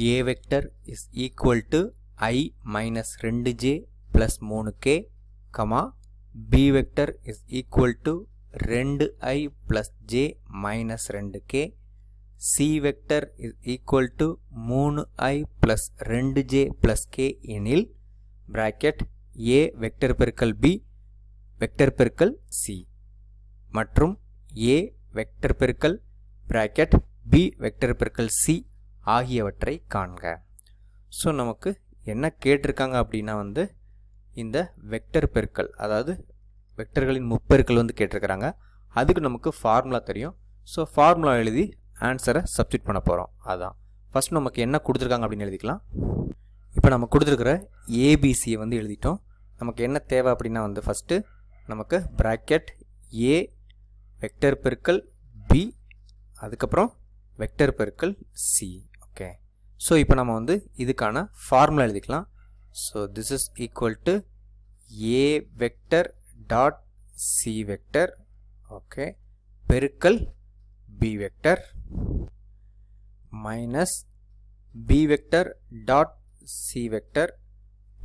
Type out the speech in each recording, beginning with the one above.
A vector is equal to I minus 2j plus 3k, B vector is equal to 2i plus j minus 2k, C vector is equal to 3i plus 2j plus k எனில் bracket A vector பெருக்கல் B vector பெருக்கல் C மற்றும் A vector பெருக்கல் bracket B vector பெருக்கல் C ஆகியவற்றை காண்க. So நமக்கு என்ன கேட்டிருக்காங்க அப்படின்னா இந்த வெக்டர் பெருக்கல், அதாவது வெக்டர்களின் முப்பெருக்கல் கேட்டிருக்கிறாங்க. அதுக்கு நமக்கு ஃபார்முலா தெரியும். ஸோ ஃபார்முலா எழுதி ஆன்சரை சப்ஸ்டிட் பண்ண போகிறோம். அதான் ஃபஸ்ட் நமக்கு என்ன கொடுத்துருக்காங்க அப்படின்னு எழுதிக்கலாம். இப்போ நம்ம கொடுத்துருக்கிற ஏபிசியை எழுதிட்டோம். நமக்கு என்ன தேவை அப்படின்னா ஃபஸ்ட்டு நமக்கு ப்ராக்கெட் ஏ வெக்டர் பெருக்கல் பி, அதுக்கப்புறம் வெக்டர் பெருக்கல் சி. ஓகே, ஸோ இப்போ நம்ம இதுக்கான ஃபார்முலா எழுதிக்கலாம். So this is equal to A vector dot C vector, okay, பெருக்கல் B vector minus B vector dot C vector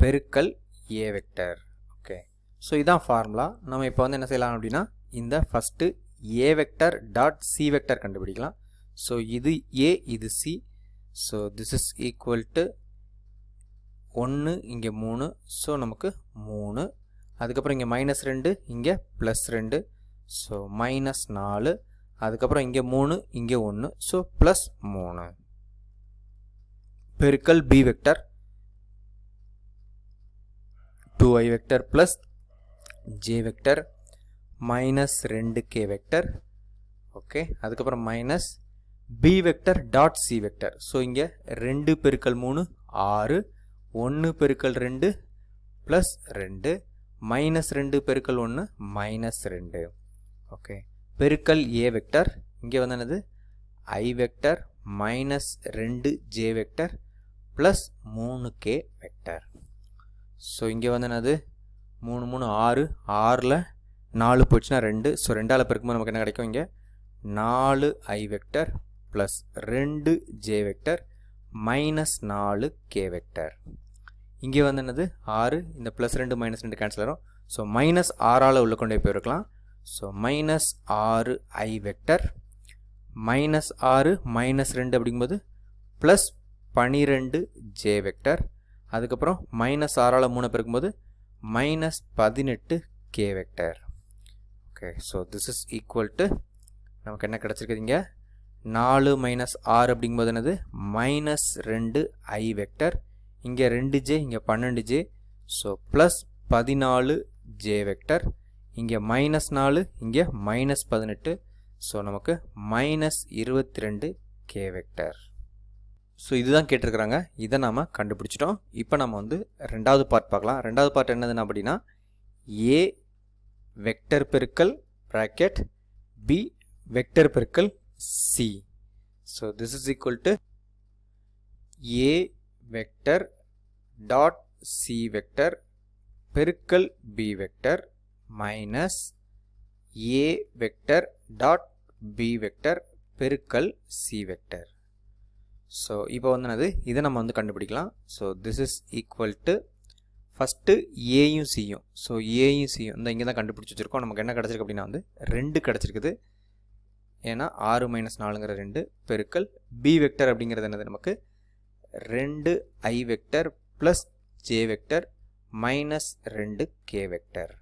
பெருக்கல் ஏ வெக்டர். ஓகே, ஸோ இதான் ஃபார்முலா. நம்ம இப்போ என்ன செய்யலாம் அப்படின்னா இந்த first A vector dot C vector கண்டுபிடிக்கலாம். ஸோ இது ஏ, இது C. So this is equal to 1 இங்கே 3, ஸோ நமக்கு 3, அதுக்கப்புறம் இங்கே -2 இங்கே +2, ஸோ -4, அதுக்கப்புறம் இங்கே 3 இங்கே 1, ஸோ +3 பெருக்கல் B vector 2i vector plus J vector -2k vector. Okay, அதுக்கப்புறம் minus B vector dot C vector. So இங்கே 2 பெருக்கல் 3 6, 1 பெருக்கல் 2 ப்ளஸ் 2, -2 பெருக்கல் 1 -2. ஓகே, பெருக்கல் ஏ வெக்டர் இங்கே என்னது I vector -2j vector plus 3k vector. So இங்கே என்னது 3 3 6, 6ல் 4 போச்சுன்னா 2, ஸோ 2ஆல் பெருக்கும்போது நமக்கு என்ன கிடைக்கும், இங்கே 4i vector plus 2j vector -4k vector. இங்கே என்னது 6, இந்த +2 -2 கேன்சல் ஆகும். ஸோ -6ஆல் உள்ள கொண்டு போயிருக்கலாம். ஸோ -6i வெக்டர் -6 -2 அப்படிங்கும்போது ப்ளஸ் 12j வெக்டர், அதுக்கப்புறம் -6ஆல் 3 பெருக்கும்போது -18k vector. Okay, so this is equal to நமக்கு என்ன கிடச்சிருக்குதுங்க 4 -6 அப்படிங்கும்போது என்னது -2i வெக்டர், இங்கே 2j இங்கே 12j, so plus 14j vector, இங்கே -4 இங்கே -18, ஸோ நமக்கு -22k வெக்டர். ஸோ இதுதான் கேட்டிருக்கிறாங்க. இதை நாம் கண்டுபிடிச்சிட்டோம். இப்போ நம்ம ரெண்டாவது பார்ட் பார்க்கலாம். ரெண்டாவது பார்ட் என்னதுன்னா அப்படின்னா ஏ வெக்டர் பெருக்கல் ப்ராக்கெட் பி வெக்டர் பெருக்கல் C. So this is equal to A vector dot C vector பெருக்கல் B vector minus A vector dot B vector பெருக்கல் சி வெக்டர். ஸோ இப்போ என்னது இதை நம்ம கண்டுபிடிக்கலாம். So this is equal to first ஏயும் சியும். ஸோ ஏயும் சியும் இங்கே தான் கண்டுபிடிச்சி வச்சுருக்கோம். நமக்கு என்ன கிடச்சிருக்கு அப்படின்னா 2 கிடச்சிருக்குது. ஏன்னா 6 - 4ங்கிற 2 பெருக்கல் பி வெக்டர் அப்படிங்கிறது என்னது நமக்கு 2i vector plus J vector -2k vector.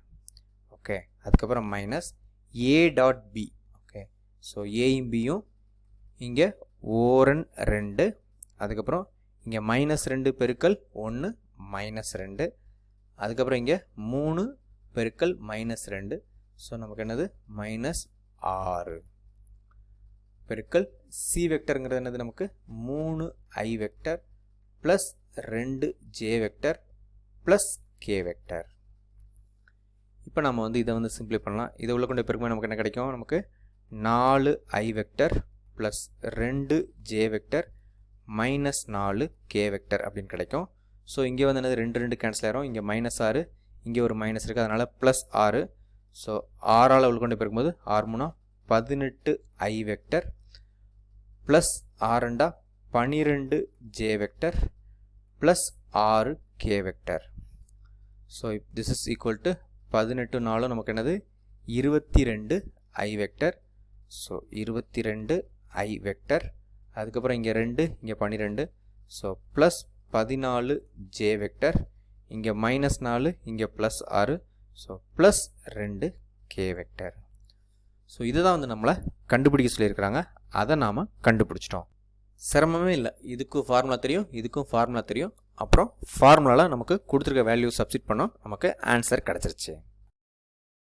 Okay, அதுக்கப்புறம் minus A dot B. Okay, so ஏயும் பியும் இங்கே ஓரன் 2, அதுக்கப்புறம் இங்கே -2 பெருக்கல் 1 -2, அதுக்கப்புறம் இங்கே 3 பெருக்கல் -2, ஸோ நமக்கு என்னது -6 பெருக்கல் சி வெக்டருங்கிறது என்னது நமக்கு 3i vector plus 2j vector plus k vector. இப்போ நம்ம இதை சிம்பிளை பண்ணலாம். இதை உள்ள கொண்டு பெருக்கும்போது நமக்கு என்ன கிடைக்கும், நமக்கு 4i vector plus 2j vector -4k vector அப்படின்னு கிடைக்கும். ஸோ இங்கே என்னது 2 2 கேன்சல் ஆகிரும். இங்கே -6, இங்கே ஒரு மைனஸ் இருக்குது, அதனால் +6. ஸோ 6ஆல் உள்ள கொண்டு பெருக்கும்போது 6 3 18i vector plus 6 2 12 J vector plus 6 K vector. So this is equal to 18 4 நமக்கு என்னது 22 ஐ வெக்டர். ஸோ 22 ஐ வெக்டர், அதுக்கப்புறம் இங்கே 2 இங்கே 12. ஸோ ப்ளஸ் 14 ஜே வெக்டர், இங்கே மைனஸ் 4 இங்கே plus 6. So plus 2 K vector. So இதுதான் வந்து நம்மளை கண்டுபிடிக்க சொல்லியிருக்கிறாங்க. அதை நாம் கண்டுபிடிச்சிட்டோம். சிரமமே இல்லை. இதுக்கும் ஃபார்முலா தெரியும், இதுக்கும் ஃபார்முலா தெரியும். அப்புறம் ஃபார்முலாவில் நமக்கு கொடுத்துருக்க வேல்யூ சப்ஸ்டிட் பண்ணோம், நமக்கு ஆன்சர் கிடச்சிருச்சு.